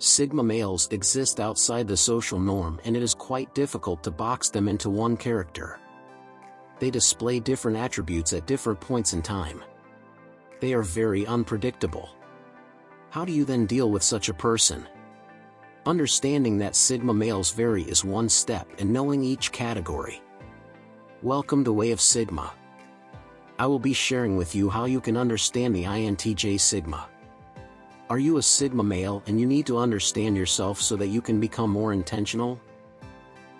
Sigma males exist outside the social norm, and it is quite difficult to box them into one character. They display different attributes at different points in time. They are very unpredictable. How do you then deal with such a person? Understanding that Sigma males vary is one step in knowing each category. Welcome to Way of Sigma. I will be sharing with you how you can understand the INTJ Sigma. Are you a Sigma male and you need to understand yourself so that you can become more intentional?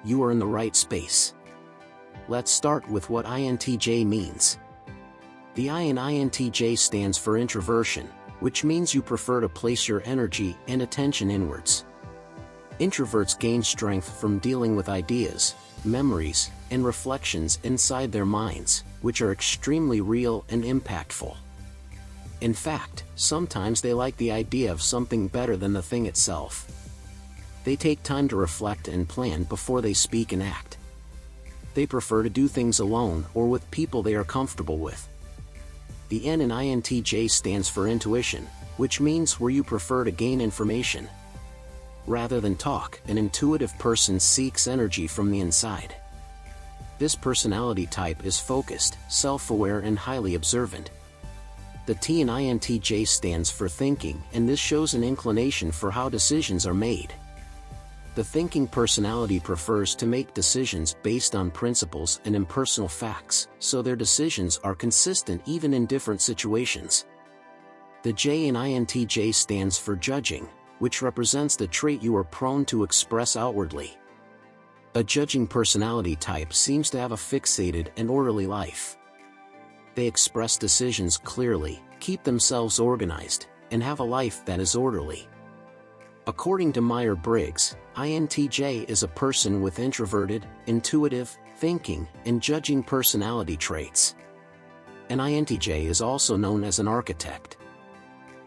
You are in the right space. Let's start with what INTJ means. The I in INTJ stands for introversion, which means you prefer to place your energy and attention inwards. Introverts gain strength from dealing with ideas, memories, and reflections inside their minds, which are extremely real and impactful. In fact, sometimes they like the idea of something better than the thing itself. They take time to reflect and plan before they speak and act. They prefer to do things alone or with people they are comfortable with. The N in INTJ stands for intuition, which means where you prefer to gain information. Rather than talk, an intuitive person seeks energy from the inside. This personality type is focused, self-aware, and highly observant. The T in INTJ stands for thinking, and this shows an inclination for how decisions are made. The thinking personality prefers to make decisions based on principles and impersonal facts, so their decisions are consistent even in different situations. The J in INTJ stands for judging, which represents the trait you are prone to express outwardly. A judging personality type seems to have a fixated and orderly life. They express decisions clearly, keep themselves organized, and have a life that is orderly. According to Myers-Briggs, INTJ is a person with introverted, intuitive, thinking, and judging personality traits. An INTJ is also known as an architect.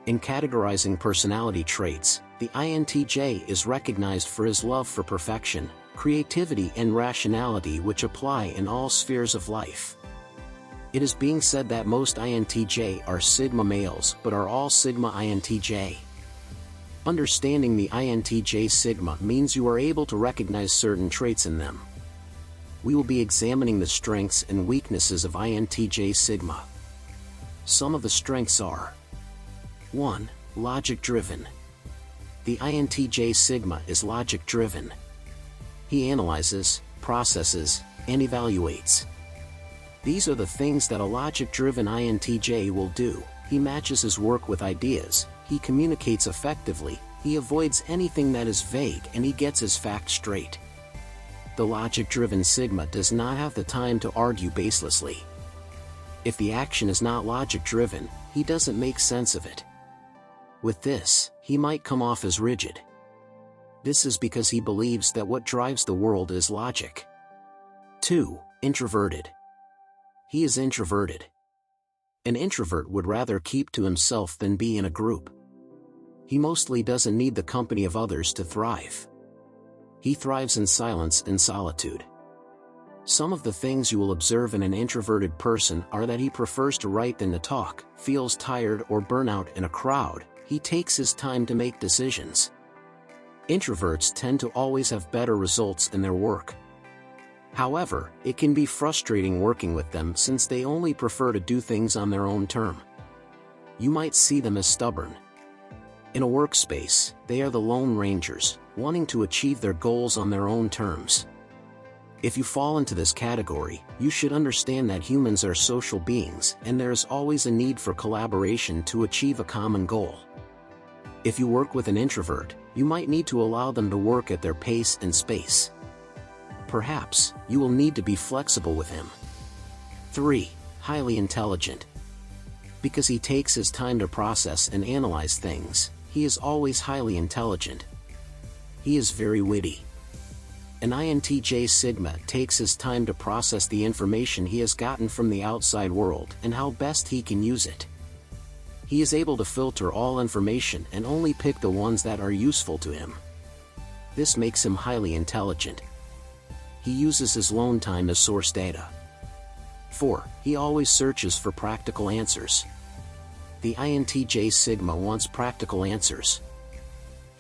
In categorizing personality traits, the INTJ is recognized for his love for perfection, creativity, and rationality, which apply in all spheres of life. It is being said that most INTJ are Sigma males, but are all Sigma INTJ? Understanding the INTJ Sigma means you are able to recognize certain traits in them. We will be examining the strengths and weaknesses of INTJ Sigma. Some of the strengths are: 1. Logic-driven. The INTJ Sigma is logic-driven. He analyzes, processes, and evaluates. These are the things that a logic-driven INTJ will do. He matches his work with ideas, he communicates effectively, he avoids anything that is vague, and he gets his facts straight. The logic-driven Sigma does not have the time to argue baselessly. If the action is not logic-driven, he doesn't make sense of it. With this, he might come off as rigid. This is because he believes that what drives the world is logic. 2. Introverted. He is introverted. An introvert would rather keep to himself than be in a group. He mostly doesn't need the company of others to thrive. He thrives in silence and solitude. Some of the things you will observe in an introverted person are that he prefers to write than to talk, feels tired or burnout in a crowd, he takes his time to make decisions. Introverts tend to always have better results in their work. However, it can be frustrating working with them since they only prefer to do things on their own term. You might see them as stubborn. In a workspace, they are the lone rangers, wanting to achieve their goals on their own terms. If you fall into this category, you should understand that humans are social beings and there is always a need for collaboration to achieve a common goal. If you work with an introvert, you might need to allow them to work at their pace and space. Perhaps, you will need to be flexible with him. 3. Highly intelligent. Because he takes his time to process and analyze things, he is always highly intelligent. He is very witty. An INTJ Sigma takes his time to process the information he has gotten from the outside world and how best he can use it. He is able to filter all information and only pick the ones that are useful to him. This makes him highly intelligent. He uses his alone time as source data. 4. He always searches for practical answers. The INTJ Sigma wants practical answers.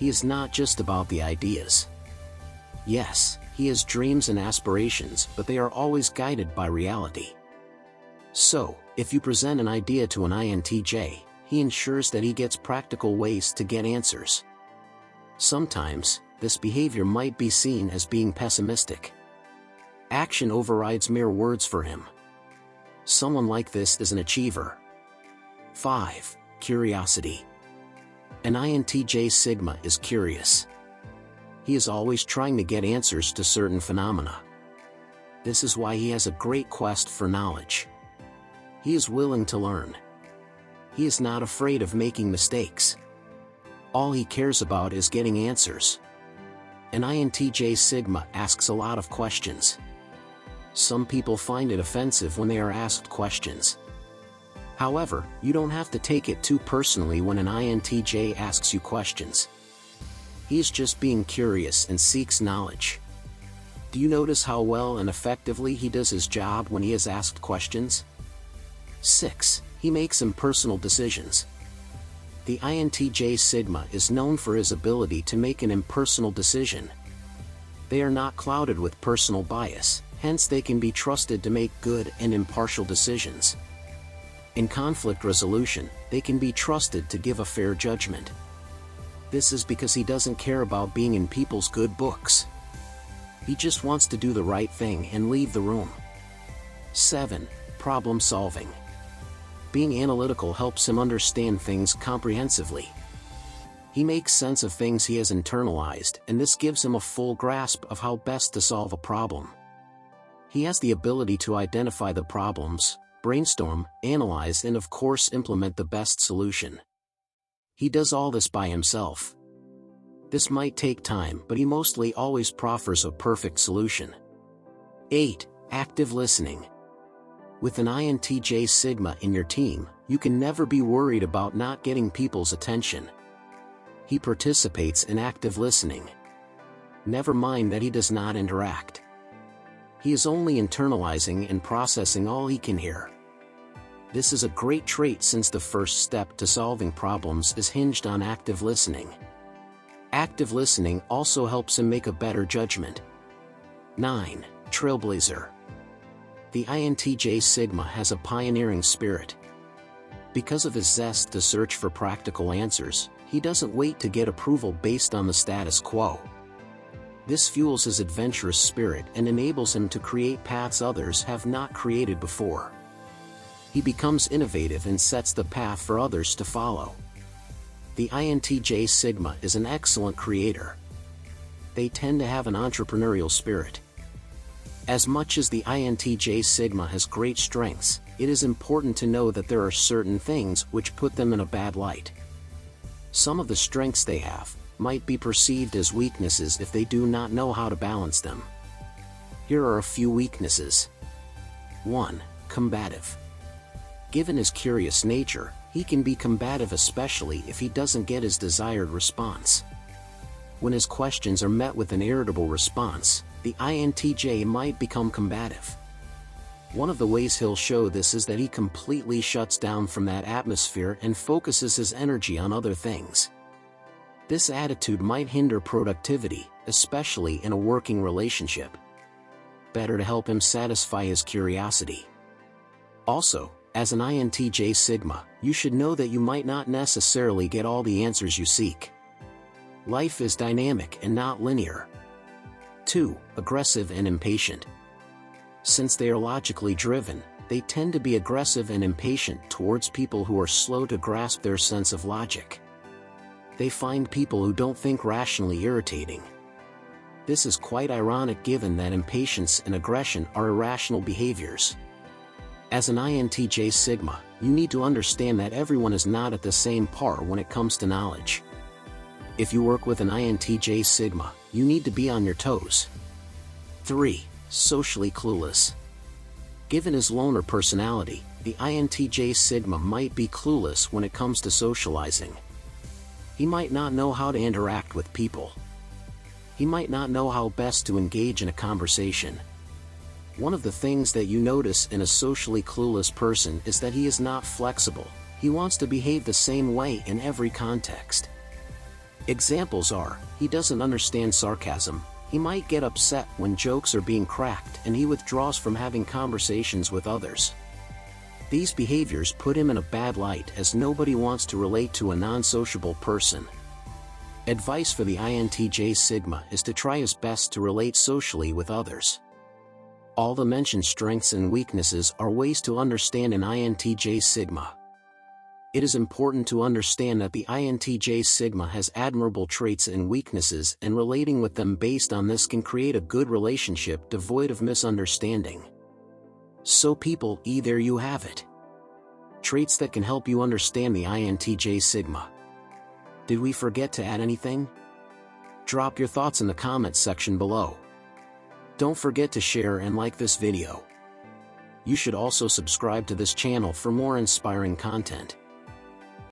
he is not just about the ideas. Yes, he has dreams and aspirations, but they are always guided by reality. So, if you present an idea to an INTJ, he ensures that he gets practical ways to get answers. Sometimes, this behavior might be seen as being pessimistic. Action overrides mere words for him. Someone like this is an achiever. 5. Curiosity. An INTJ Sigma is curious. He is always trying to get answers to certain phenomena. This is why he has a great quest for knowledge. He is willing to learn. He is not afraid of making mistakes. All he cares about is getting answers. An INTJ Sigma asks a lot of questions. Some people find it offensive when they are asked questions. However, you don't have to take it too personally when an INTJ asks you questions. He is just being curious and seeks knowledge. Do you notice how well and effectively he does his job when he is asked questions? 6. He makes impersonal decisions. The INTJ Sigma is known for his ability to make an impersonal decision. They are not clouded with personal bias, hence they can be trusted to make good and impartial decisions. In conflict resolution, they can be trusted to give a fair judgment. This is because he doesn't care about being in people's good books. He just wants to do the right thing and leave the room. 7. Problem solving. Being analytical helps him understand things comprehensively. He makes sense of things he has internalized, and this gives him a full grasp of how best to solve a problem. He has the ability to identify the problems, brainstorm, analyze, and of course implement the best solution. He does all this by himself. This might take time, but he mostly always proffers a perfect solution. 8. Active listening. With an INTJ Sigma in your team, you can never be worried about not getting people's attention. He participates in active listening. Never mind that he does not interact. He is only internalizing and processing all he can hear. This is a great trait since the first step to solving problems is hinged on active listening. Active listening also helps him make a better judgment. 9. Trailblazer. The INTJ Sigma has a pioneering spirit. Because of his zest to search for practical answers, he doesn't wait to get approval based on the status quo. This fuels his adventurous spirit and enables him to create paths others have not created before. He becomes innovative and sets the path for others to follow. The INTJ Sigma is an excellent creator. They tend to have an entrepreneurial spirit. As much as the INTJ Sigma has great strengths, it is important to know that there are certain things which put them in a bad light. Some of the strengths they have might be perceived as weaknesses if they do not know how to balance them. Here are a few weaknesses. 1. Combative. Given his curious nature, he can be combative, especially if he doesn't get his desired response. When his questions are met with an irritable response, the INTJ might become combative. One of the ways he'll show this is that he completely shuts down from that atmosphere and focuses his energy on other things. This attitude might hinder productivity, especially in a working relationship. Better to help him satisfy his curiosity. Also, as an INTJ Sigma, you should know that you might not necessarily get all the answers you seek. Life is dynamic and not linear. 2. Aggressive and impatient. Since they are logically driven, they tend to be aggressive and impatient towards people who are slow to grasp their sense of logic. They find people who don't think rationally irritating. This is quite ironic given that impatience and aggression are irrational behaviors. As an INTJ Sigma, you need to understand that everyone is not at the same par when it comes to knowledge. If you work with an INTJ Sigma, you need to be on your toes. 3. Socially clueless. Given his loner personality, the INTJ Sigma might be clueless when it comes to socializing. He might not know how to interact with people. He might not know how best to engage in a conversation. One of the things that you notice in a socially clueless person is that he is not flexible. He wants to behave the same way in every context. Examples are, he doesn't understand sarcasm, he might get upset when jokes are being cracked, and he withdraws from having conversations with others. These behaviors put him in a bad light as nobody wants to relate to a non-sociable person. Advice for the INTJ Sigma is to try his best to relate socially with others. All the mentioned strengths and weaknesses are ways to understand an INTJ Sigma. It is important to understand that the INTJ Sigma has admirable traits and weaknesses, and relating with them based on this can create a good relationship devoid of misunderstanding. So people, there you have it. Traits that can help you understand the INTJ Sigma. Did we forget to add anything? Drop your thoughts in the comments section below. Don't forget to share and like this video. You should also subscribe to this channel for more inspiring content.